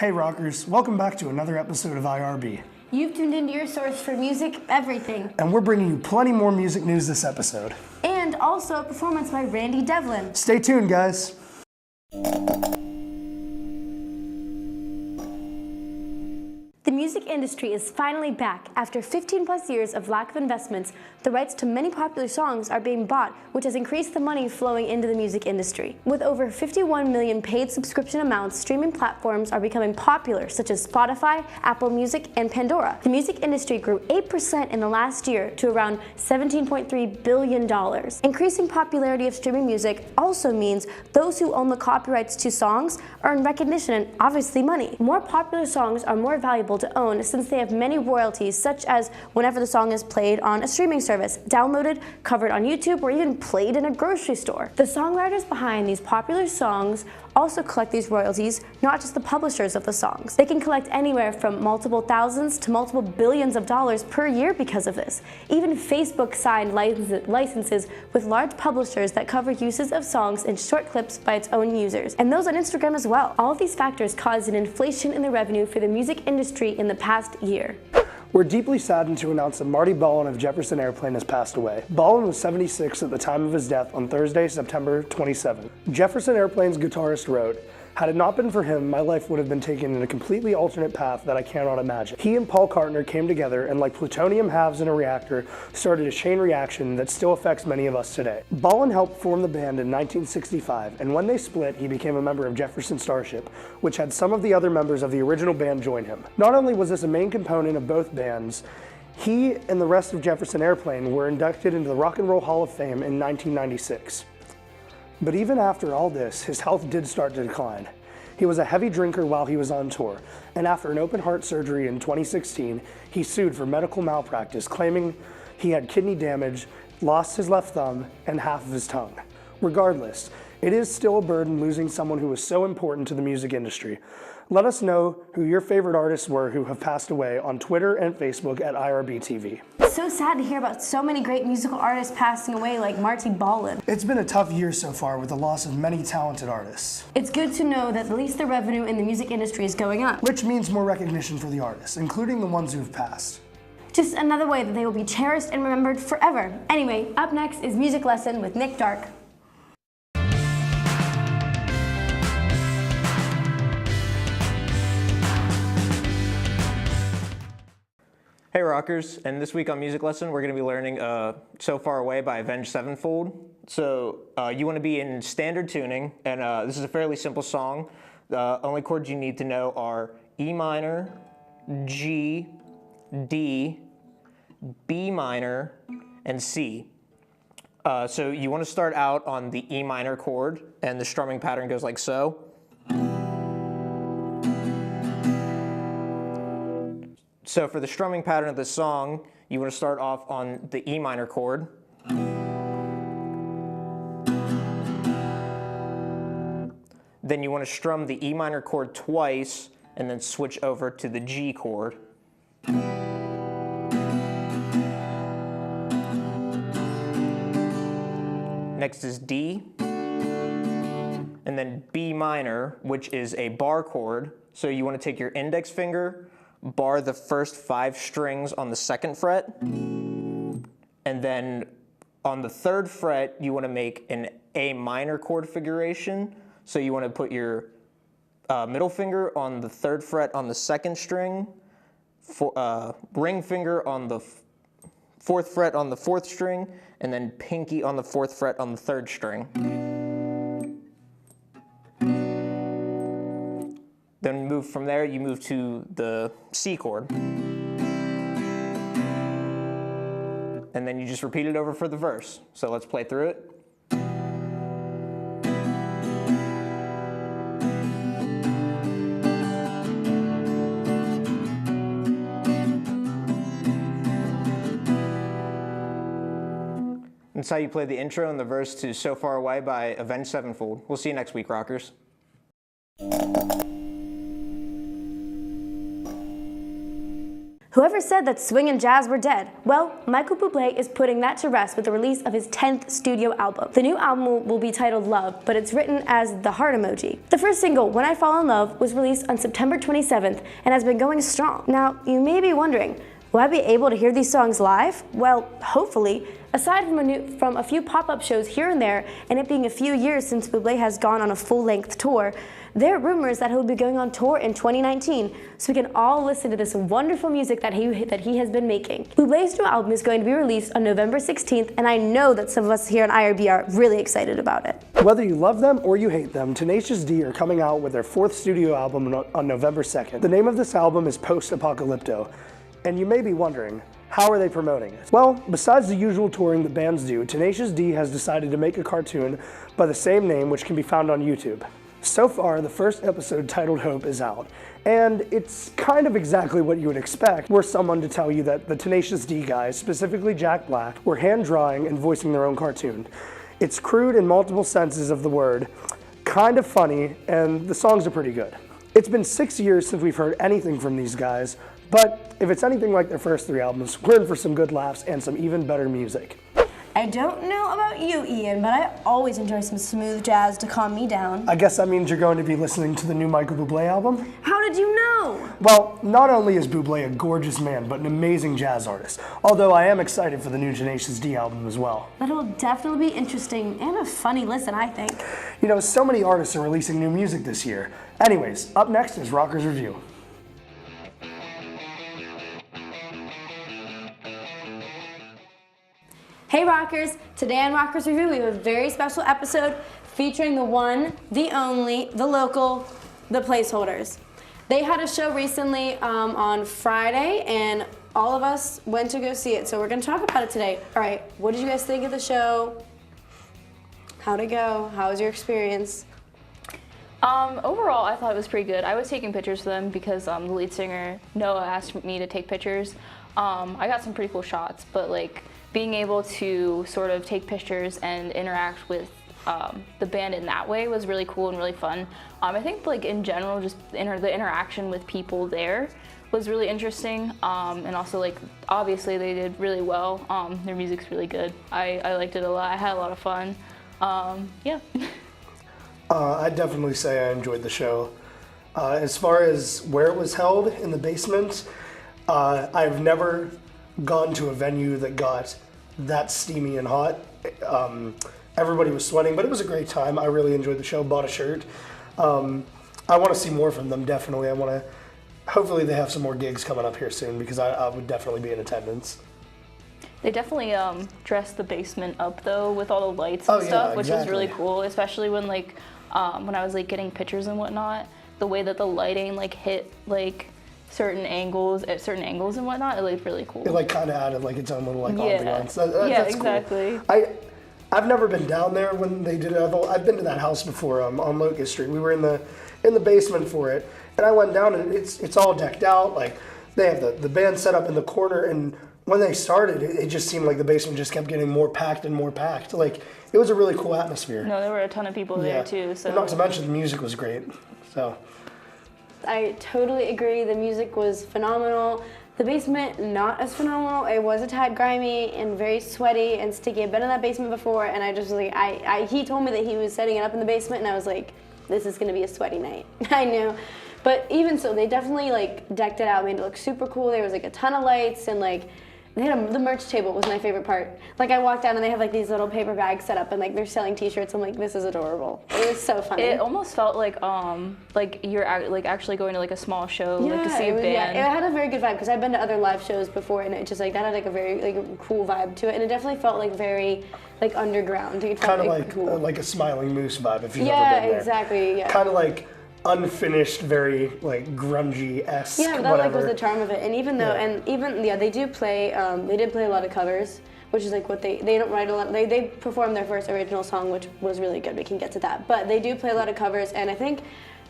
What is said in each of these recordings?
Hey rockers, welcome back to another episode of IRB. You've tuned into your source for music, everything. And we're bringing you plenty more music news this episode. And also a performance by Randy Devlin. Stay tuned, guys. The music industry is finally back. After 15 plus years of lack of investments, the rights to many popular songs are being bought, which has increased the money flowing into the music industry. With over 51 million paid subscription amounts, streaming platforms are becoming popular, such as Spotify, Apple Music, and Pandora. The music industry grew 8% in the last year to around $17.3 billion. Increasing popularity of streaming music also means those who own the copyrights to songs earn recognition and obviously money. More popular songs are more valuable to own since they have many royalties, such as whenever the song is played on a streaming service, downloaded, covered on YouTube, or even played in a grocery store. The songwriters behind these popular songs also collect these royalties, not just the publishers of the songs. They can collect anywhere from multiple thousands to multiple billions of dollars per year because of this. Even Facebook signed licenses with large publishers that cover uses of songs in short clips by its own users, and those on Instagram as well. All of these factors caused an inflation in the revenue for the music industry in the past year. We're deeply saddened to announce that Marty Ballin of Jefferson Airplane has passed away. Ballin was 76 at the time of his death on Thursday, September 27. Jefferson Airplane's guitarist wrote, "Had it not been for him, my life would have been taken in a completely alternate path that I cannot imagine." He and Paul Cartner came together and, like plutonium halves in a reactor, started a chain reaction that still affects many of us today. Ballin helped form the band in 1965, and when they split, he became a member of Jefferson Starship, which had some of the other members of the original band join him. Not only was this a main component of both bands, he and the rest of Jefferson Airplane were inducted into the Rock and Roll Hall of Fame in 1996. But even after all this, his health did start to decline. He was a heavy drinker while he was on tour, and after an open heart surgery in 2016, he sued for medical malpractice, claiming he had kidney damage, lost his left thumb, and half of his tongue. Regardless, it is still a burden losing someone who was so important to the music industry. Let us know who your favorite artists were who have passed away on Twitter and Facebook at IRB-TV. It's so sad to hear about so many great musical artists passing away like Marty Ballin. It's been a tough year so far with the loss of many talented artists. It's good to know that at least the revenue in the music industry is going up. Which means more recognition for the artists, including the ones who've passed. Just another way that they will be cherished and remembered forever. Anyway, up next is Music Lesson with Nick Dark. Hey rockers, and this week on Music Lesson we're going to be learning So Far Away by Avenged Sevenfold. So you want to be in standard tuning, and this is a fairly simple song. The only chords you need to know are E minor, G, D, B minor, and C. So you want to start out on the E minor chord, and the strumming pattern goes like so. So for the strumming pattern of the song, you want to start off on the E minor chord. Then you want to strum the E minor chord twice and then switch over to the G chord. Next is D, and then B minor, which is a bar chord. So you want to take your index finger, bar the first 5 strings on the 2nd fret, and then on the 3rd fret you want to make an A minor chord figuration. So you want to put your middle finger on the 3rd fret on the 2nd string, ring finger on the 4th fret on the 4th string, and then pinky on the 4th fret on the 3rd string. Then move from there, you move to the C chord. And then you just repeat it over for the verse. So let's play through it. That's how you play the intro and the verse to So Far Away by Avenged Sevenfold. We'll see you next week, rockers. Whoever said that swing and jazz were dead? Well, Michael Bublé is putting that to rest with the release of his 10th studio album. The new album will be titled Love, but it's written as the heart emoji. The first single, When I Fall in Love, was released on September 27th and has been going strong. Now, you may be wondering, will I be able to hear these songs live? Well, hopefully. Aside from a few pop-up shows here and there, and it being a few years since Bublé has gone on a full-length tour, there are rumors that he'll be going on tour in 2019, so we can all listen to this wonderful music that he has been making. Bublé's new album is going to be released on November 16th, and I know that some of us here on IRB are really excited about it. Whether you love them or you hate them, Tenacious D are coming out with their 4th studio album on November 2nd. The name of this album is Post-Apocalypto, and you may be wondering, how are they promoting it? Well, besides the usual touring that bands do, Tenacious D has decided to make a cartoon by the same name, which can be found on YouTube. So far, the first episode, titled Hope, is out, and it's kind of exactly what you would expect were someone to tell you that the Tenacious D guys, specifically Jack Black, were hand-drawing and voicing their own cartoon. It's crude in multiple senses of the word, kind of funny, and the songs are pretty good. It's been 6 years since we've heard anything from these guys, but if it's anything like their first 3 albums, we're in for some good laughs and some even better music. I don't know about you, Ian, but I always enjoy some smooth jazz to calm me down. I guess that means you're going to be listening to the new Michael Bublé album? How did you know? Well, not only is Bublé a gorgeous man, but an amazing jazz artist, although I am excited for the new Tenacious D album as well. That'll definitely be interesting and a funny listen, I think. You know, so many artists are releasing new music this year. Anyways, up next is Rockers Review. Hey Rockers! Today on Rockers Review we have a very special episode featuring the one, the only, the local, the Placeholders. They had a show recently on Friday and all of us went to go see it, so we're going to talk about it today. Alright, what did you guys think of the show? How'd it go? How was your experience? Overall, I thought it was pretty good. I was taking pictures of them because the lead singer, Noah, asked me to take pictures. I got some pretty cool shots, but like being able to sort of take pictures and interact with the band in that way was really cool and really fun. I think like in general, just the interaction with people there was really interesting. And also like, obviously they did really well. Their music's really good. I liked it a lot. I had a lot of fun. Yeah. I'd definitely say I enjoyed the show. As far as where it was held, in the basement, I've never gone to a venue that got that steamy and hot. Everybody was sweating, but it was a great time. I really enjoyed the show, bought a shirt. I want to see more from them, definitely. Hopefully they have some more gigs coming up here soon because I would definitely be in attendance. They definitely dressed the basement up though with all the lights and stuff, which was really cool, especially when like when I was like getting pictures and whatnot, the way that the lighting like hit like certain angles and whatnot, it looked really cool. It like kind of added like its own little like ambiance. Yeah, that's exactly. Cool. I've never been down there when they did it. I've been to that house before on Locust Street. We were in the basement for it, and I went down and it's all decked out. Like they have the band set up in the corner, and when they started, it just seemed like the basement just kept getting more packed and more packed. Like it was a really cool atmosphere. No, there were a ton of people there too. So and not to mention the music was great. So. I totally agree. The music was phenomenal. The basement, not as phenomenal. It was a tad grimy and very sweaty and sticky. I've been in that basement before, and I just was like, he told me that he was setting it up in the basement, and I was like, this is gonna be a sweaty night. I knew. But even so, they definitely like decked it out, made it look super cool. There was like a ton of lights and like, they had the merch table was my favorite part. Like I walked down and they have like these little paper bags set up and like they're selling t-shirts. I'm like, this is adorable. It was so funny. It almost felt like you're like actually going to like a small show, like to see a band. Yeah, it had a very good vibe because I've been to other live shows before and it just like that had like a very like a cool vibe to it, and it definitely felt like very like underground. It Kind of like like cool. like a Smiling Moose vibe if you've ever been there. Yeah, exactly. Yeah. Kind of like unfinished, very like grungy-esque. Yeah, but that like was the charm of it. And even though, they do play. They did play a lot of covers, which is like what they don't write a lot. They performed their first original song, which was really good. We can get to that, but they do play a lot of covers. And I think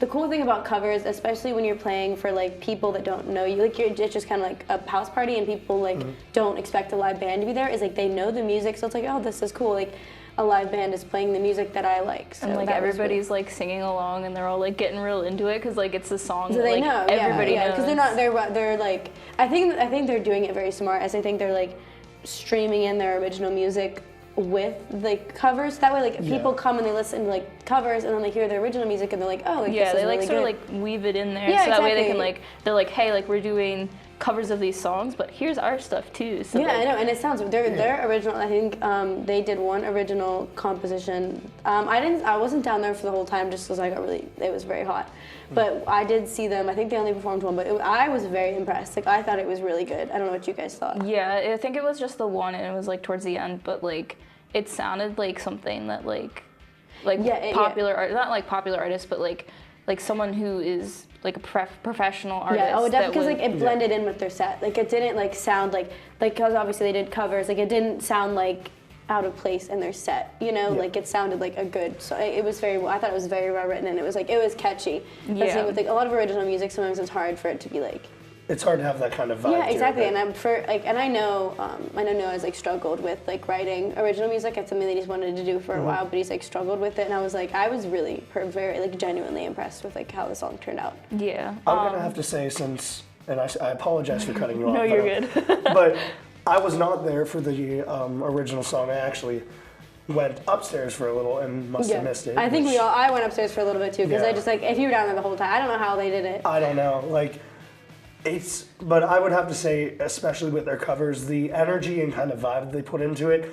the cool thing about covers, especially when you're playing for like people that don't know you, like it's just kind of like a house party, and people like don't expect a live band to be there. Is like they know the music, so it's like, oh, this is cool. Like a live band is playing the music that I like. So and like everybody's like singing along, and they're all like getting real into it because like it's the song. So that, they like, know, everybody knows. Because they're like, I think they're doing it very smart, as I think they're like streaming in their original music with like covers. That way, like people come and they listen to like covers, and then they hear the original music, and they're like, oh, like, yeah, this they is like really sort of good. like weave it in there, Yeah, so that way they exactly. can like they're like, hey, like we're doing covers of these songs, but here's our stuff too. So Yeah, like, I know, and it sounds their original. I think they did one original composition. I wasn't down there for the whole time just because it was very hot. But I did see them. I think they only performed one, but I was very impressed. Like I thought it was really good. I don't know what you guys thought. Yeah, I think it was just the one, and it was like towards the end, but like it sounded like something that like popular art, not like popular artists, but like someone who is like a professional artist. Yeah, definitely, because like it blended in with their set. Like it didn't like sound like because obviously they did covers. Like it didn't sound like out of place in their set. You know, like it sounded like a good. So it was very. I thought it was very well written, and it was catchy. That's the thing with like a lot of original music. Sometimes it's hard for it to be like. It's hard to have that kind of vibe. Yeah, exactly. To it, and I know Noah's like struggled with like writing original music. It's something that he's wanted to do for a while, but he's like struggled with it. And I was really very like genuinely impressed with like how the song turned out. Yeah. I'm gonna have to say and I apologize for cutting you off. No, you're good. But I was not there for the original song. I actually went upstairs for a little and must have missed it. I think I went upstairs for a little bit too, because I just like, if you were down there the whole time, I don't know how they did it. I don't know, like. But I would have to say, especially with their covers, the energy and kind of vibe they put into it,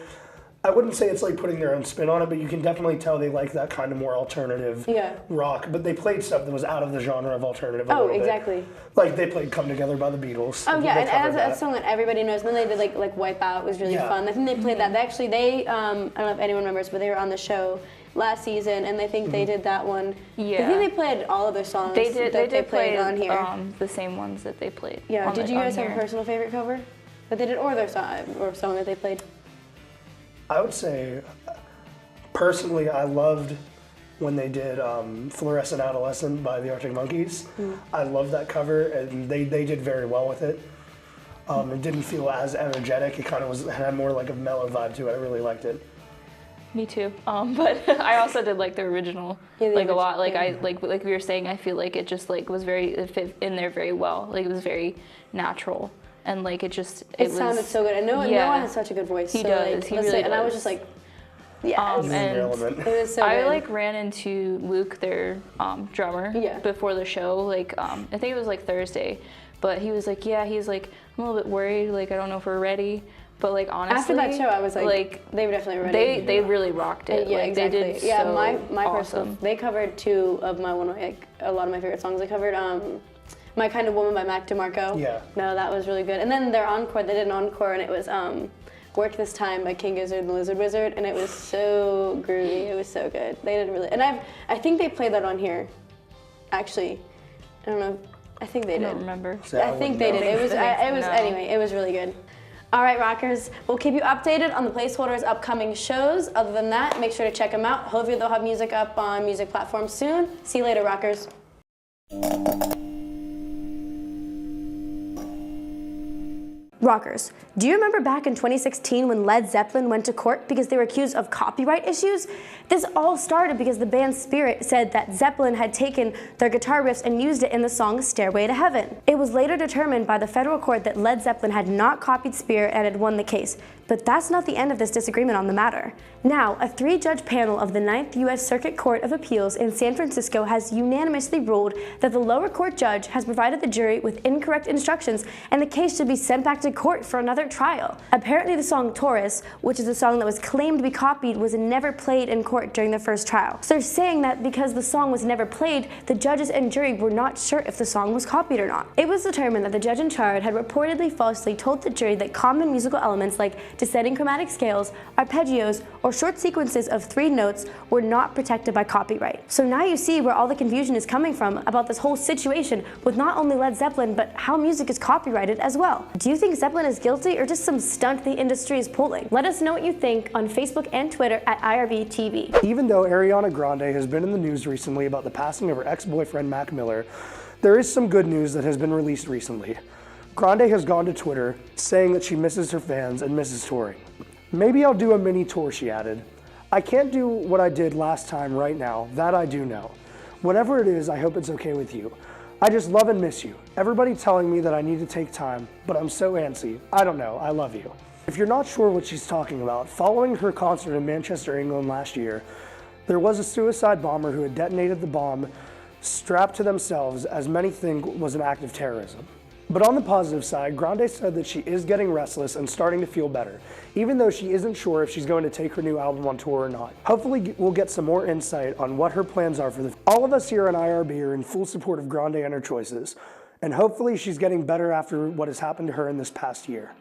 I wouldn't say it's like putting their own spin on it, but you can definitely tell they like that kind of more alternative rock. But they played stuff that was out of the genre of alternative a little exactly. bit. Like they played "Come Together" by the Beatles. Oh yeah, and that's a song that everybody knows. And then they did like "Wipe Out" was really fun. I think they played that. They I don't know if anyone remembers, but they were on the show last season, and I think they did that one. Yeah. I think they played all of their songs. They did. They played on here. The same ones that they played. Yeah. Did you guys have a personal favorite cover that they did, or their song that they played? I would say, personally, I loved when they did "Fluorescent Adolescent" by the Arctic Monkeys. I love that cover, and they did very well with it. It didn't feel as energetic. It kind of had more like a mellow vibe to it. I really liked it. Me too. But I also did like the original a lot. Like I like we were saying, I feel like it just like was it fit in there very well. Like it was very natural, and like it sounded so good. And Noah has such a good voice. He does. He really does. And I was just like, yes. And it was so good. I like ran into Luke, their drummer, before the show. Like I think it was like Thursday, but he was like, he's like, I'm a little bit worried. Like I don't know if we're ready. But like honestly, after that show, I was like they were definitely ready. They really rocked it. Yeah, like, exactly. They did my awesome. personal. They covered a lot of my favorite songs. They covered "My Kind of Woman" by Mac DeMarco. Yeah. No, that was really good. And then their encore, they did an encore, and it was "Work This Time" by King Gizzard and the Lizard Wizard, and it was so groovy. It was so good. They did really, and I think they played that on here. Actually, I don't know. I think they did. I don't remember. So I think they did. It was anyway. It was really good. All right, Rockers, we'll keep you updated on the Placeholders' upcoming shows. Other than that, make sure to check them out. Hopefully they'll have music up on music platforms soon. See you later, Rockers. Rockers, do you remember back in 2016 when Led Zeppelin went to court because they were accused of copyright issues? This all started because the band's Spirit said that Zeppelin had taken their guitar riffs and used it in the song Stairway to Heaven. It was later determined by the federal court that Led Zeppelin had not copied Spirit and had won the case. But that's not the end of this disagreement on the matter. Now, a 3-judge panel of the 9th U.S. Circuit Court of Appeals in San Francisco has unanimously ruled that the lower court judge has provided the jury with incorrect instructions and the case should be sent back to court for another trial. Apparently the song Taurus, which is a song that was claimed to be copied, was never played in court during the first trial. So they're saying that because the song was never played, the judges and jury were not sure if the song was copied or not. It was determined that the judge in charge had reportedly falsely told the jury that common musical elements like descending chromatic scales, arpeggios, or short sequences of 3 notes were not protected by copyright. So now you see where all the confusion is coming from about this whole situation with not only Led Zeppelin, but how music is copyrighted as well. Do you think Zeppelin is guilty or just some stunt the industry is pulling? Let us know what you think on Facebook and Twitter at IUP-TV. Even though Ariana Grande has been in the news recently about the passing of her ex-boyfriend Mac Miller, there is some good news that has been released recently. Grande has gone to Twitter saying that she misses her fans and misses touring. Maybe I'll do a mini tour, she added. I can't do what I did last time right now, that I do know. Whatever it is, I hope it's okay with you. I just love and miss you. Everybody telling me that I need to take time, but I'm so antsy. I don't know, I love you. If you're not sure what she's talking about, following her concert in Manchester, England last year, there was a suicide bomber who had detonated the bomb strapped to themselves, as many think was an act of terrorism. But on the positive side, Grande said that she is getting restless and starting to feel better, even though she isn't sure if she's going to take her new album on tour or not. Hopefully we'll get some more insight on what her plans are for the All of us here on IRB are in full support of Grande and her choices, and hopefully she's getting better after what has happened to her in this past year.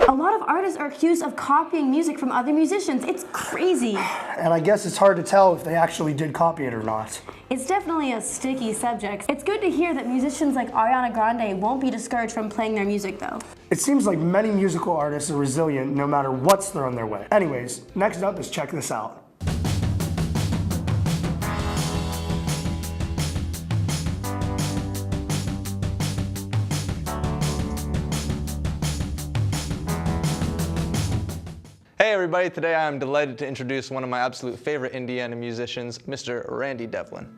A lot of artists are accused of copying music from other musicians. It's crazy. And I guess it's hard to tell if they actually did copy it or not. It's definitely a sticky subject. It's good to hear that musicians like Ariana Grande won't be discouraged from playing their music though. It seems like many musical artists are resilient no matter what's thrown their way. Anyways, next up is check this out. Hey everybody, today I am delighted to introduce one of my absolute favorite Indiana musicians, Mr. Randy Devlin.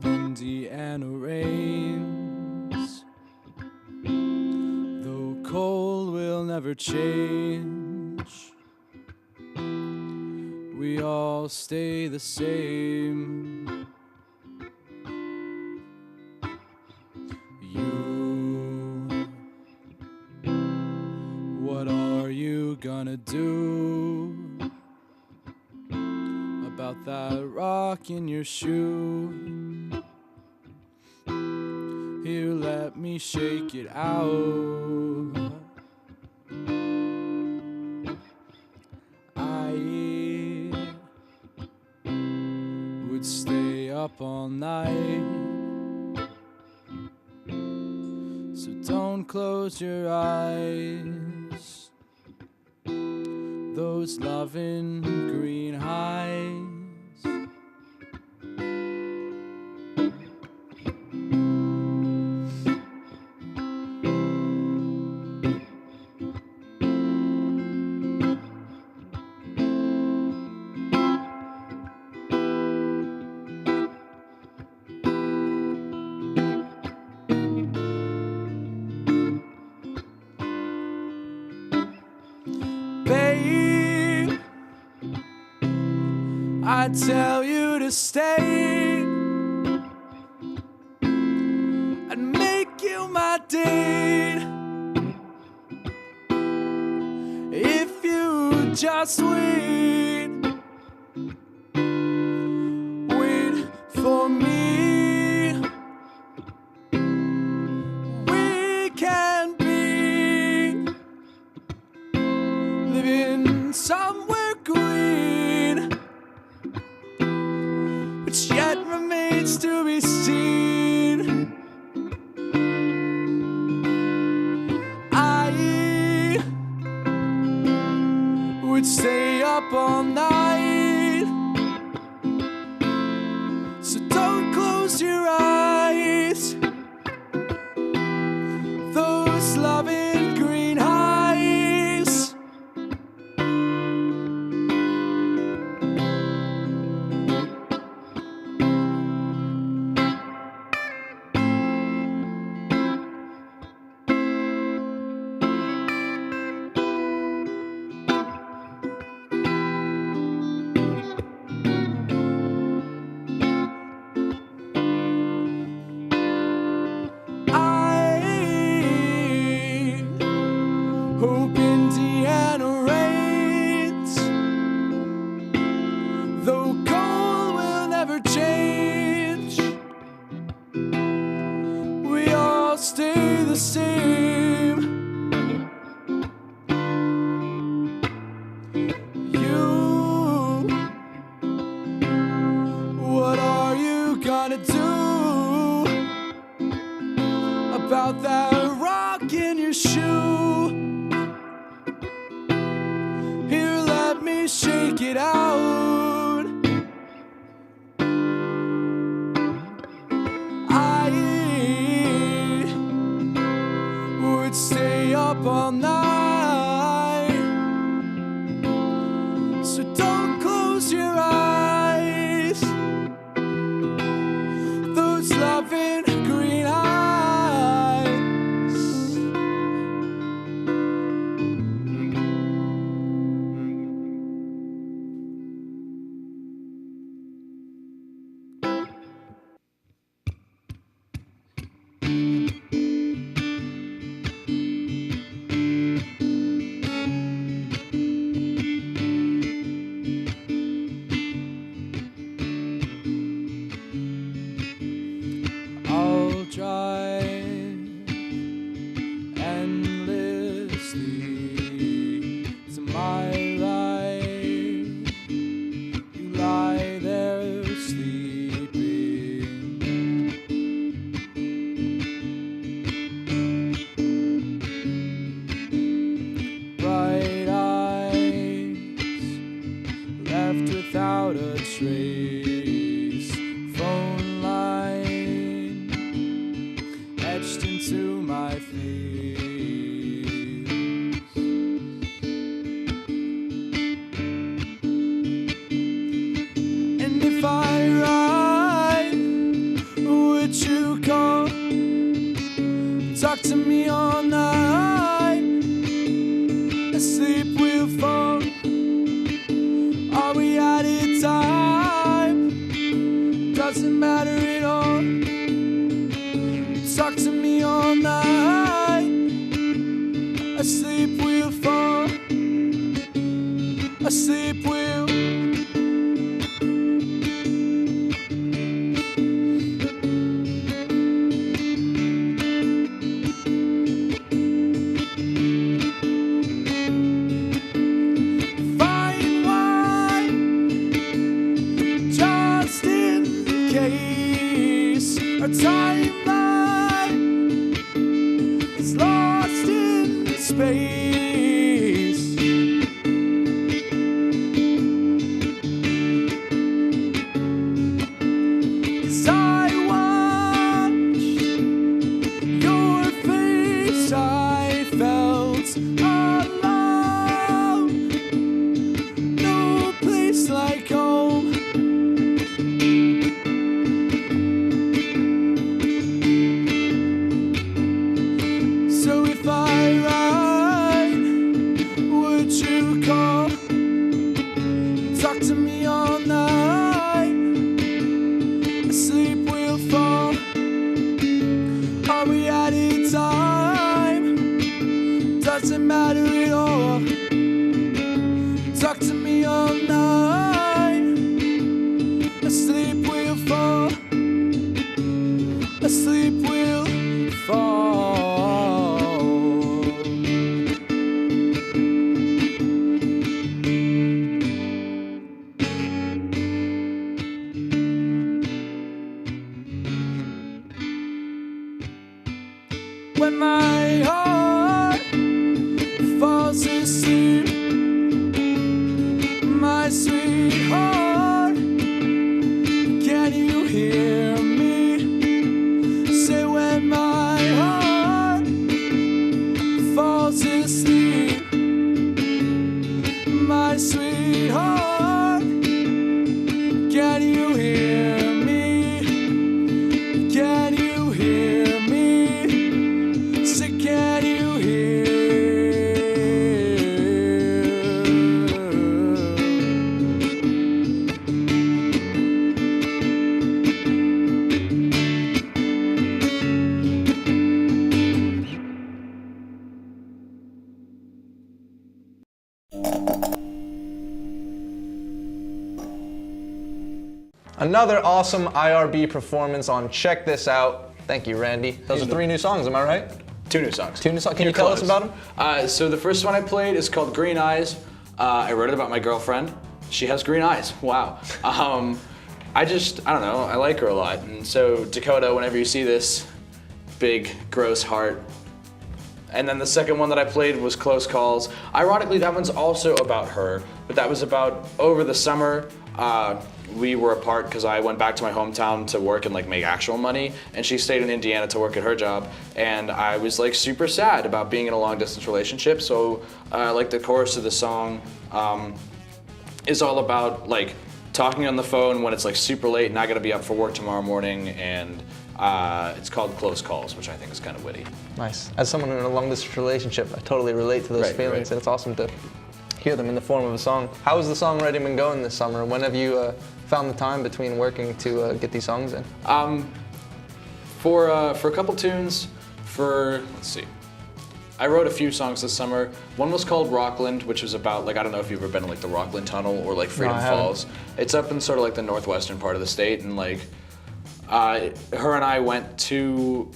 Indiana rains, though cold will never change. We all stay the same. You, what are you gonna do about that rock in your shoe? Here, let me shake it out. I would stay up all night, so don't close your eyes. Those loving green eyes. Babe, I tell you to stay. I'd make you my date if you just wait for me. We can be living somewhere green, which yet remains to be seen. I would stay up all night, so don't close your eyes. Those loving green eyes. Hope Indiana rains, though cold will never change. We all stay the same. You, shoe. Here, let me shake it out. I would stay up all night, so don't close your eyes. Those loving green eyes. I'll drive endlessly to my right. You lie there sleeping. Bright eyes left without a trace. Phone line etched into my face. And if I ride, would you call? Talk to me all night. Asleep we'll fall. Are we out of time? Doesn't matter at all. Talk to me all night. Asleep we'll fall. Asleep we'll. Fine wine, just in case. Our timeline is lost in space. 'Cause I watched your face, I felt alone. No place like home. So if I ride, would you call? Talk to me all night. Asleep we'll fall. Are we out of time? Doesn't matter at all. Talk to me all night. Asleep we'll fall. Asleep we'll fall. When my heart falls asleep, my sweetheart, can you hear me? Say when my heart falls asleep, my sweetheart, can you hear me? Can you hear me? Say can you hear? Another awesome IRB performance on Check This Out. Thank you, Randy. Those are 3 new songs, am I right? 2 new songs. 2 new songs. Can You're you tell us close. about them? So the first one I played is called Green Eyes. I wrote it about my girlfriend. She has green eyes. Wow. I don't know, I like her a lot. And so Dakota, whenever you see this big, gross heart, And then the second one that I played was Close Calls. Ironically, that one's also about her, but that was about over the summer. We were apart because I went back to my hometown to work and like make actual money, and she stayed in Indiana to work at her job. And I was like super sad about being in a long distance relationship. So like the chorus of the song is all about like talking on the phone when it's like super late and I gotta be up for work tomorrow morning, and it's called Close Calls, which I think is kind of witty. Nice. As someone in a long distance relationship, I totally relate to those feelings, and it's awesome to hear them in the form of a song. How has the songwriting been going this summer? When have you found the time between working to get these songs in? For a couple tunes, let's see. I wrote a few songs this summer. One was called Rockland, which was about, like, I don't know if you've ever been to like the Rockland Tunnel or like Freedom Falls. It's up in sort of like the northwestern part of the state, and like her and I went to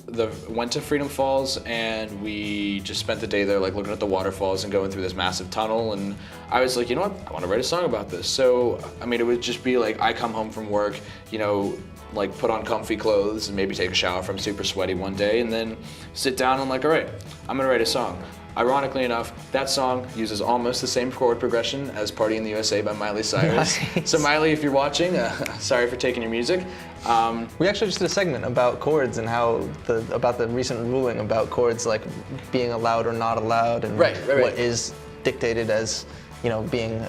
Freedom Falls, and we just spent the day there like looking at the waterfalls and going through this massive tunnel, and I was like, you know what, I want to write a song about this. So I mean, it would just be like I come home from work, you know, like put on comfy clothes and maybe take a shower if I'm super sweaty one day, and then sit down and I'm like, all right, I'm gonna write a song. Ironically enough, that song uses almost the same chord progression as Party in the USA by Miley Cyrus. Nice. So Miley, if you're watching, sorry for taking your music. We actually just did a segment about chords and about the recent ruling about chords like being allowed or not allowed, and what is dictated as, you know, being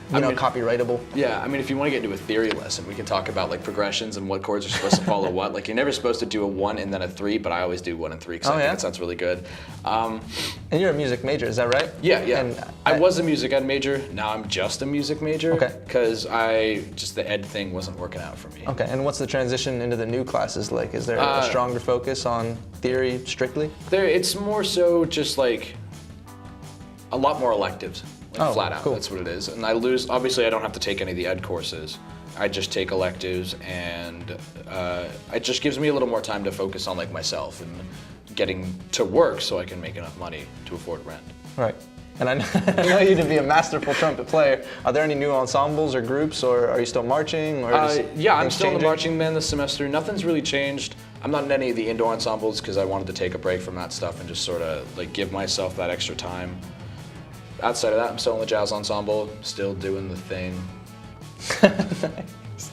copyrightable. Yeah, I mean, if you want to get into a theory lesson, we can talk about like progressions and what chords are supposed to follow what. Like, you're never supposed to do a 1 and then a 3, but I always do 1 and 3 because I think it sounds really good. And you're a music major, is that right? Yeah. And I was a music ed major. Now I'm just a music major. Okay. Because the ed thing wasn't working out for me. Okay, and what's the transition into the new classes like? Is there a stronger focus on theory strictly? It's more so just like a lot more electives. Like flat out, that's what it is. And obviously I don't have to take any of the ed courses. I just take electives, and it just gives me a little more time to focus on like myself and getting to work so I can make enough money to afford rent. Right. And I know you to be a masterful trumpet player. Are there any new ensembles or groups, or are you still marching? Or yeah, I'm still in the marching band this semester. Nothing's really changed. I'm not in any of the indoor ensembles because I wanted to take a break from that stuff and just sort of like give myself that extra time. Outside of that, I'm still in the jazz ensemble, still doing the thing. Nice.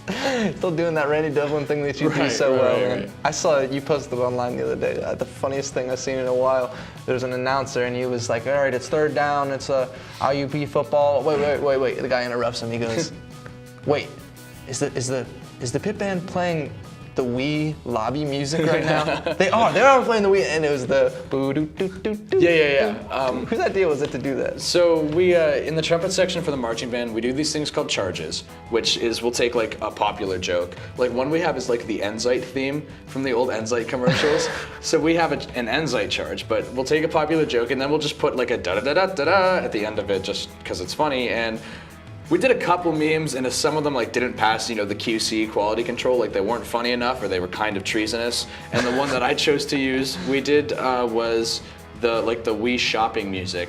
Still doing that Randy Devlin thing that you do so well, man. Right. I saw you posted online the other day. The funniest thing I've seen in a while. There's an announcer, and he was like, all right, it's third down, it's a IUP football. Wait. The guy interrupts him. He goes, wait, is the pit band playing the Wii lobby music right now? They are playing the Wii, and it was the boo doo doo doo doo. Yeah. Whose idea was it to do that? So we, in the trumpet section for the marching band, we do these things called charges, which is we'll take like a popular joke. Like one we have is like the Enzyte theme from the old Enzyte commercials. So we have an Enzyte charge, but we'll take a popular joke and then we'll just put like a da-da-da-da-da-da at the end of it just because it's funny. And we did a couple memes, and some of them like didn't pass, you know, the QC quality control, like they weren't funny enough or they were kind of treasonous. And the one that I chose to use, we did was the Wii shopping music.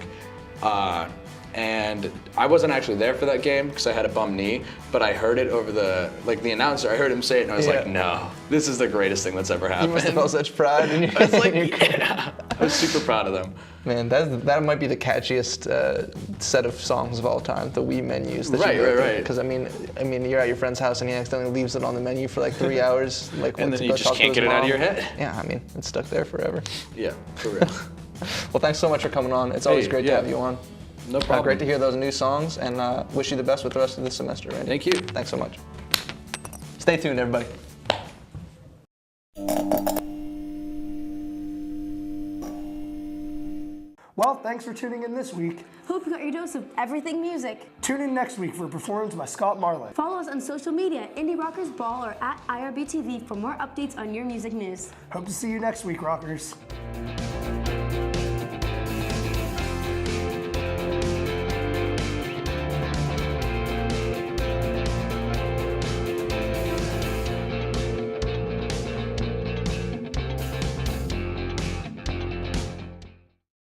And I wasn't actually there for that game because I had a bum knee, but I heard it over the announcer. I heard him say it, and I was like, no, this is the greatest thing that's ever happened. You must have felt such pride. I was like, yeah. I was super proud of them. Man, that might be the catchiest set of songs of all time, the Wii menus. Right. Because I mean, you're at your friend's house and he accidentally leaves it on the menu for like 3 hours, like and then you just can't get it out of your head. Yeah, I mean, it's stuck there forever. Yeah, for real. Well, thanks so much for coming on. It's always great to have you on. No problem. Great to hear those new songs, and wish you the best with the rest of the semester, Randy. Thank you. Thanks so much. Stay tuned, everybody. Well, thanks for tuning in this week. Hope you got your dose of everything music. Tune in next week for a performance by Scott Marlin. Follow us on social media, Indie Rockers Ball or at IUP-TV for more updates on your music news. Hope to see you next week, Rockers.